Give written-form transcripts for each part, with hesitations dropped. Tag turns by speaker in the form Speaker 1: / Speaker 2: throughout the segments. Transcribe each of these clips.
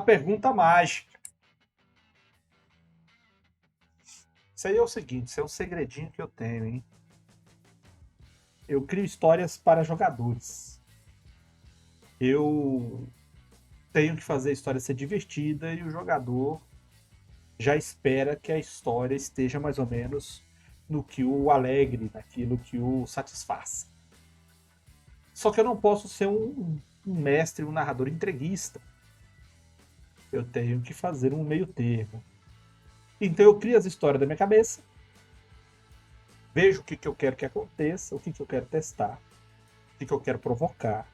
Speaker 1: pergunta mágica. Isso aí é o seguinte, isso é um segredinho que eu tenho, hein? Eu crio histórias para jogadores. Eu tenho que fazer a história ser divertida e o jogador já espera que a história esteja mais ou menos no que o alegre, naquilo que o satisfaz. Só que eu não posso ser um mestre, um narrador entreguista. Eu tenho que fazer um meio termo. Então eu crio as histórias da minha cabeça, vejo o que eu quero que aconteça, o que eu quero testar, o que eu quero provocar.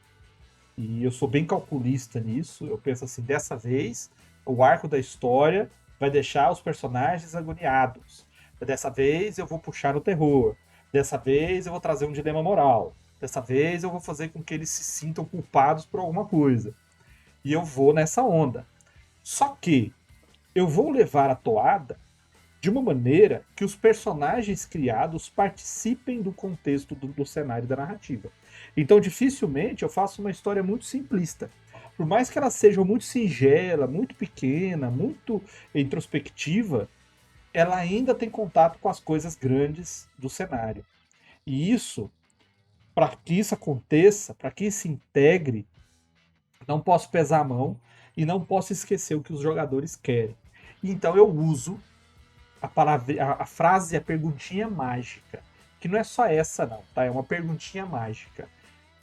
Speaker 1: E eu sou bem calculista nisso. Eu penso assim, dessa vez, o arco da história vai deixar os personagens agoniados. Dessa vez eu vou puxar o terror. Dessa vez eu vou trazer um dilema moral. Dessa vez eu vou fazer com que eles se sintam culpados por alguma coisa. E eu vou nessa onda. Só que eu vou levar a toada de uma maneira que os personagens criados participem do contexto do cenário da narrativa. Então, dificilmente eu faço uma história muito simplista. Por mais que ela seja muito singela, muito pequena, muito introspectiva, ela ainda tem contato com as coisas grandes do cenário. E isso, para que isso aconteça, para que isso integre, não posso pesar a mão e não posso esquecer o que os jogadores querem. Então eu uso a frase, a perguntinha mágica. Que não é só essa, não, tá? É uma perguntinha mágica.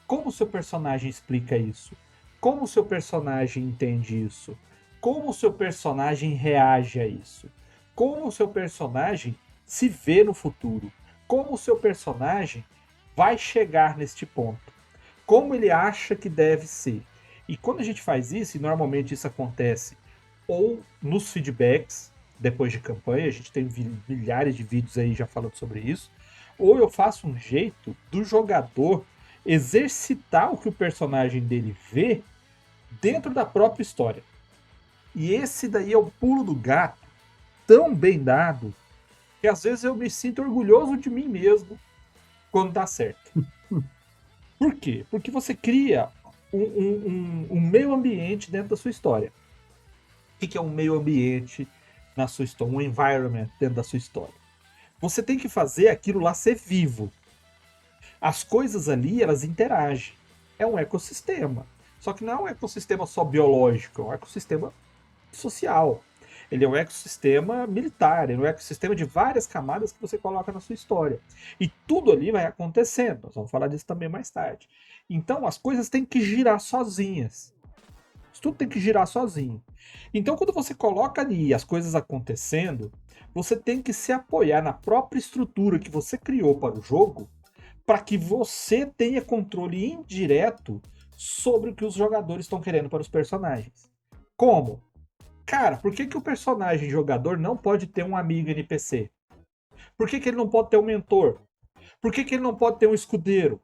Speaker 1: Como o seu personagem explica isso? Como o seu personagem entende isso? Como o seu personagem reage a isso? Como o seu personagem se vê no futuro? Como o seu personagem vai chegar neste ponto? Como ele acha que deve ser? E quando a gente faz isso, e normalmente isso acontece ou nos feedbacks, depois de campanha, a gente tem milhares de vídeos aí já falando sobre isso, ou eu faço um jeito do jogador exercitar o que o personagem dele vê dentro da própria história. E esse daí é o pulo do gato, tão bem dado, que às vezes eu me sinto orgulhoso de mim mesmo quando dá certo. Por quê? Porque você cria um meio ambiente dentro da sua história. O que é um meio ambiente na sua história? Um environment dentro da sua história. Você tem que fazer aquilo lá ser vivo. As coisas ali, elas interagem. É um ecossistema. Só que não é um ecossistema só biológico, é um ecossistema social. Ele é um ecossistema militar, ele é um ecossistema de várias camadas que você coloca na sua história. E tudo ali vai acontecendo. Nós vamos falar disso também mais tarde. Então, as coisas têm que girar sozinhas. Isso tudo tem que girar sozinho. Então, quando você coloca ali as coisas acontecendo, você tem que se apoiar na própria estrutura que você criou para o jogo, para que você tenha controle indireto sobre o que os jogadores estão querendo para os personagens. Como? Cara, por que o personagem jogador não pode ter um amigo NPC? Por que ele não pode ter um mentor? Por que ele não pode ter um escudeiro?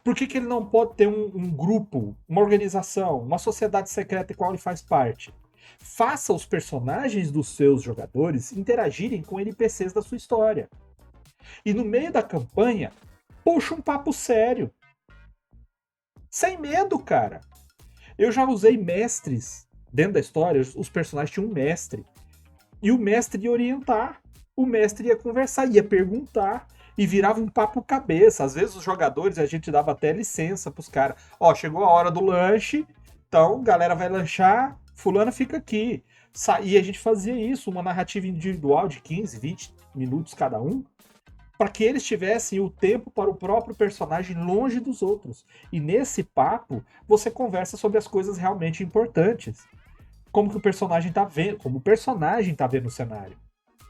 Speaker 1: Por que ele não pode ter um grupo, uma organização, uma sociedade secreta em qual ele faz parte? Faça os personagens dos seus jogadores interagirem com NPCs da sua história. E no meio da campanha, puxa um papo sério. Sem medo, cara. Eu já usei mestres dentro da história, os personagens tinham um mestre. E o mestre ia orientar, o mestre ia conversar, ia perguntar, e virava um papo cabeça. Às vezes os jogadores, a gente dava até licença pros caras. Ó, chegou a hora do lanche, então galera vai lanchar, fulano fica aqui. E a gente fazia isso, uma narrativa individual de 15, 20 minutos cada um, para que eles tivessem o tempo para o próprio personagem longe dos outros. E nesse papo, você conversa sobre as coisas realmente importantes. Como que o personagem tá vendo, como o personagem tá vendo o cenário.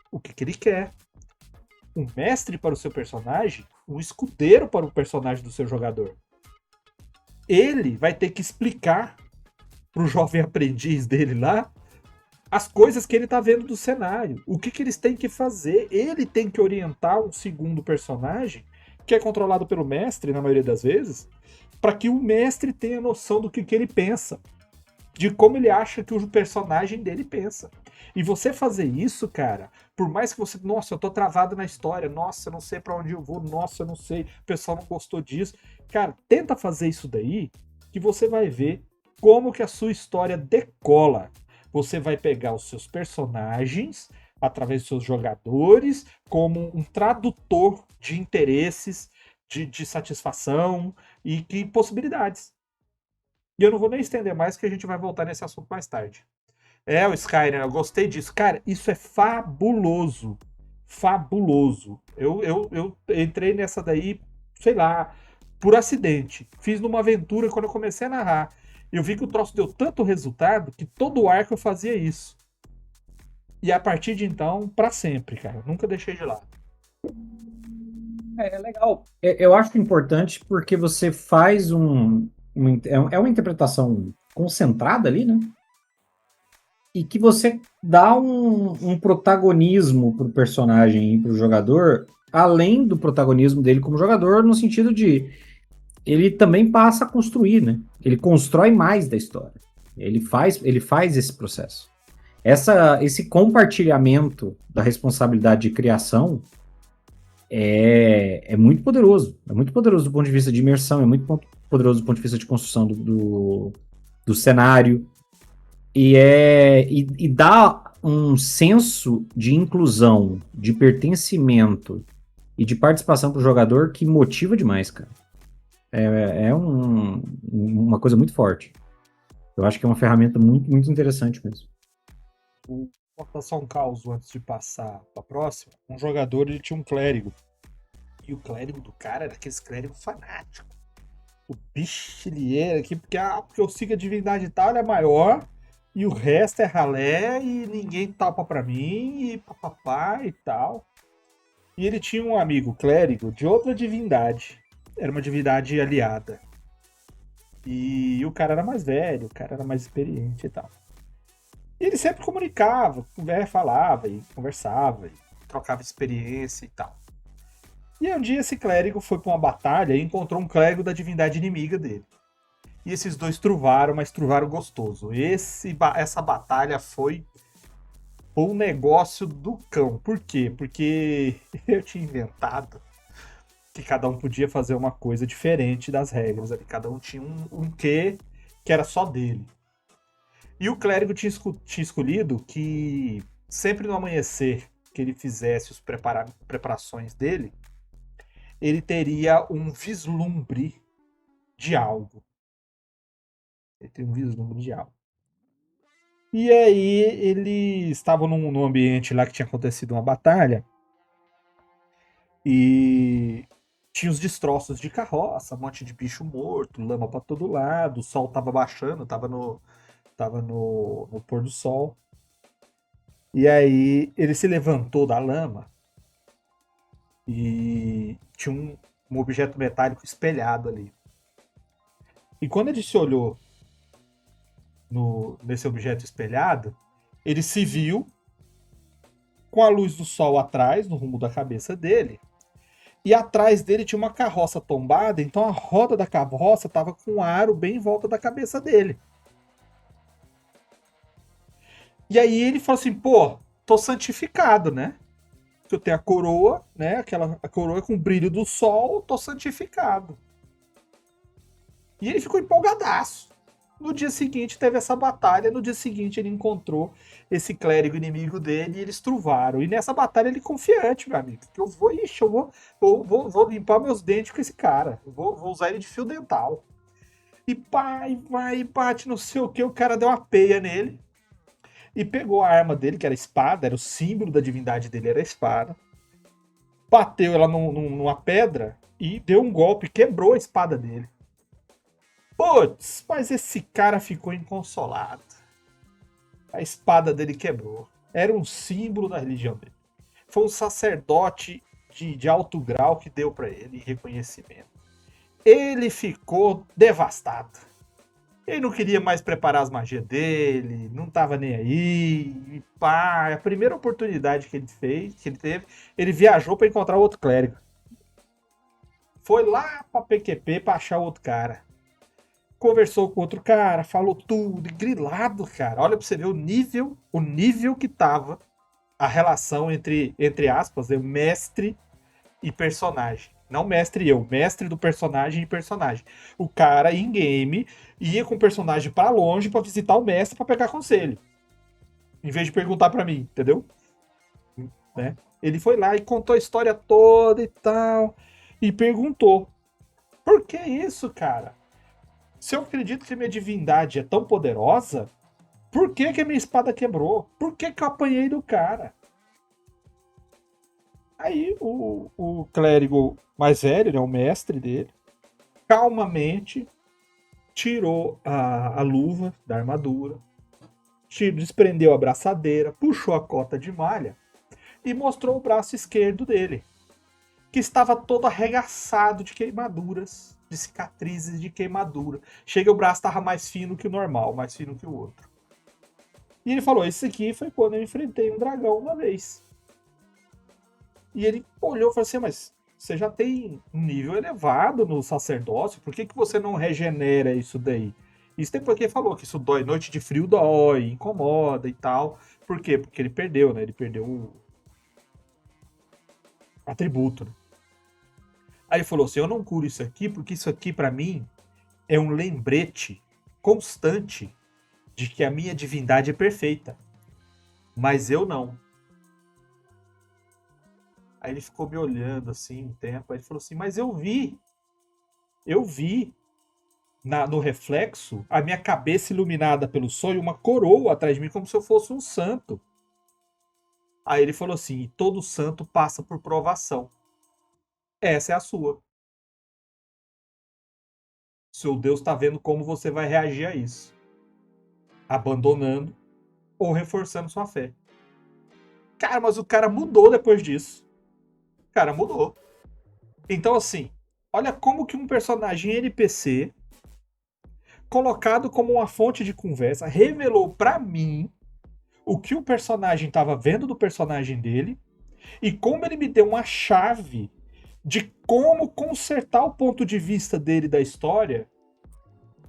Speaker 1: O que ele quer. Um mestre para o seu personagem, um escudeiro para o personagem do seu jogador. Ele vai ter que explicar pro jovem aprendiz dele lá as coisas que ele tá vendo do cenário, o que eles têm que fazer. Ele tem que orientar um segundo personagem, que é controlado pelo mestre, na maioria das vezes, para que o mestre tenha noção do que ele pensa, de como ele acha que o personagem dele pensa. E você fazer isso, cara, por mais que você, nossa, eu tô travado na história, nossa, eu não sei para onde eu vou, nossa, eu não sei, o pessoal não gostou disso. Cara, tenta fazer isso daí, que você vai ver como que a sua história decola. Você vai pegar os seus personagens, através dos seus jogadores, como um tradutor de interesses, de satisfação e de possibilidades. E eu não vou nem estender mais, que a gente vai voltar nesse assunto mais tarde. É, o Skyrim, eu gostei disso. Cara, isso é fabuloso. Fabuloso. Eu entrei nessa daí, sei lá, por acidente. Fiz numa aventura quando eu comecei a narrar. Eu vi que o troço deu tanto resultado que todo arco eu fazia isso. E a partir de então, pra sempre, cara. Nunca deixei de lado.
Speaker 2: É legal. Eu acho importante porque você faz é uma interpretação concentrada ali, né? E que você dá um protagonismo pro personagem e pro jogador, além do protagonismo dele como jogador, no sentido de ele também passa a construir, né? Ele constrói mais da história. Ele faz esse processo. Esse compartilhamento da responsabilidade de criação é muito poderoso. É muito poderoso do ponto de vista de imersão, é muito poderoso do ponto de vista de construção do cenário. E dá um senso de inclusão, de pertencimento e de participação para o jogador que motiva demais, cara. Uma coisa muito forte. Eu acho que é uma ferramenta muito, muito interessante mesmo.
Speaker 1: Vou contar só um caos antes de passar pra próxima. Um jogador, ele tinha um clérigo. E o clérigo do cara era aquele clérigo fanático. O bicho, ele era aqui, porque eu sigo a divindade e tal, ele é maior. E o resto é ralé e ninguém topa pra mim, e papapá e tal. E ele tinha um amigo clérigo de outra divindade. Era uma divindade aliada. E o cara era mais velho, o cara era mais experiente e tal. E ele sempre comunicava, falava e conversava, e trocava experiência e tal. E aí um dia esse clérigo foi pra uma batalha e encontrou um clérigo da divindade inimiga dele. E esses dois truvaram, mas truvaram gostoso. Essa batalha foi um negócio do cão. Por quê? Porque eu tinha inventado que cada um podia fazer uma coisa diferente das regras ali. Cada um tinha um quê que era só dele. E o clérigo tinha escolhido que sempre no amanhecer que ele fizesse as preparações dele, ele teria um vislumbre de algo. Ele tem um vislumbre de algo. E aí eles estavam num ambiente lá que tinha acontecido uma batalha e tinha os destroços de carroça, um monte de bicho morto, lama pra todo lado, o sol tava baixando, tava no pôr do sol. E aí ele se levantou da lama e tinha um objeto metálico espelhado ali. E quando ele se olhou nesse objeto espelhado, ele se viu com a luz do sol atrás, no rumo da cabeça dele. E atrás dele tinha uma carroça tombada, então a roda da carroça estava com um aro bem em volta da cabeça dele. E aí ele falou assim: pô, tô santificado, né? Que eu tenho a coroa, né? A coroa com o brilho do sol, tô santificado. E ele ficou empolgadaço. No dia seguinte teve essa batalha, no dia seguinte ele encontrou esse clérigo inimigo dele e eles truvaram. E nessa batalha ele confiante, meu amigo, que eu vou limpar meus dentes com esse cara. Eu vou usar ele de fio dental. E pá, e vai, e bate, não sei o que, o cara deu uma peia nele e pegou a arma dele, que era a espada, era o símbolo da divindade dele, era a espada. Bateu ela numa pedra e deu um golpe, quebrou a espada dele. Putz, mas esse cara ficou inconsolado. A espada dele quebrou. Era um símbolo da religião dele. Foi um sacerdote de alto grau que deu para ele reconhecimento. Ele ficou devastado. Ele não queria mais preparar as magias dele, não tava nem aí. E pá, a primeira oportunidade que ele teve, ele viajou para encontrar outro clérigo. Foi lá pra PQP pra achar outro cara. Conversou com outro cara, falou tudo, grilado, cara. Olha pra você ver o nível que tava a relação entre aspas, mestre e personagem. Não mestre eu, mestre do personagem e personagem. O cara, em game, ia com o personagem pra longe pra visitar o mestre pra pegar conselho. Em vez de perguntar pra mim, entendeu? Né? Ele foi lá e contou a história toda e tal. E perguntou: por que isso, cara? Se eu acredito que minha divindade é tão poderosa, por que a minha espada quebrou? Por que eu apanhei do cara? Aí o clérigo mais velho, né, o mestre dele, calmamente tirou a luva da armadura, desprendeu a braçadeira, puxou a cota de malha e mostrou o braço esquerdo dele, que estava todo arregaçado de queimaduras, de cicatrizes de queimadura. Chega, o braço estava mais fino que o normal, mais fino que o outro. E ele falou: esse aqui foi quando eu enfrentei um dragão uma vez. E ele olhou e falou assim: mas você já tem um nível elevado no sacerdócio, por que você não regenera isso daí? Isso depois que ele falou que isso dói, noite de frio dói, incomoda e tal. Por quê? Porque ele perdeu, né? Ele perdeu o atributo, né? Aí ele falou assim: eu não curo isso aqui porque isso aqui para mim é um lembrete constante de que a minha divindade é perfeita, mas eu não. Aí ele ficou me olhando assim um tempo, aí ele falou assim: mas eu vi no reflexo a minha cabeça iluminada pelo sol e uma coroa atrás de mim como se eu fosse um santo. Aí ele falou assim: e todo santo passa por provação. Essa é a sua. Seu Deus está vendo como você vai reagir a isso, abandonando ou reforçando sua fé. Cara, mas o cara mudou depois disso. O cara mudou. Então, assim, olha como que um personagem NPC, colocado como uma fonte de conversa, revelou pra mim o que o personagem estava vendo do personagem dele e como ele me deu uma chave de como consertar o ponto de vista dele da história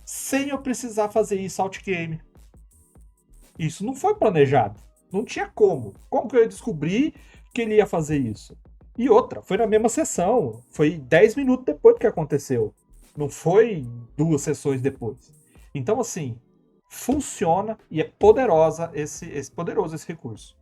Speaker 1: sem eu precisar fazer isso outgame. Isso não foi planejado. Não tinha como. Como que eu ia descobrir que ele ia fazer isso? E outra, foi na mesma sessão. Foi 10 minutos depois do que aconteceu. Não foi 2 sessões depois. Então, assim, funciona e é poderoso esse recurso.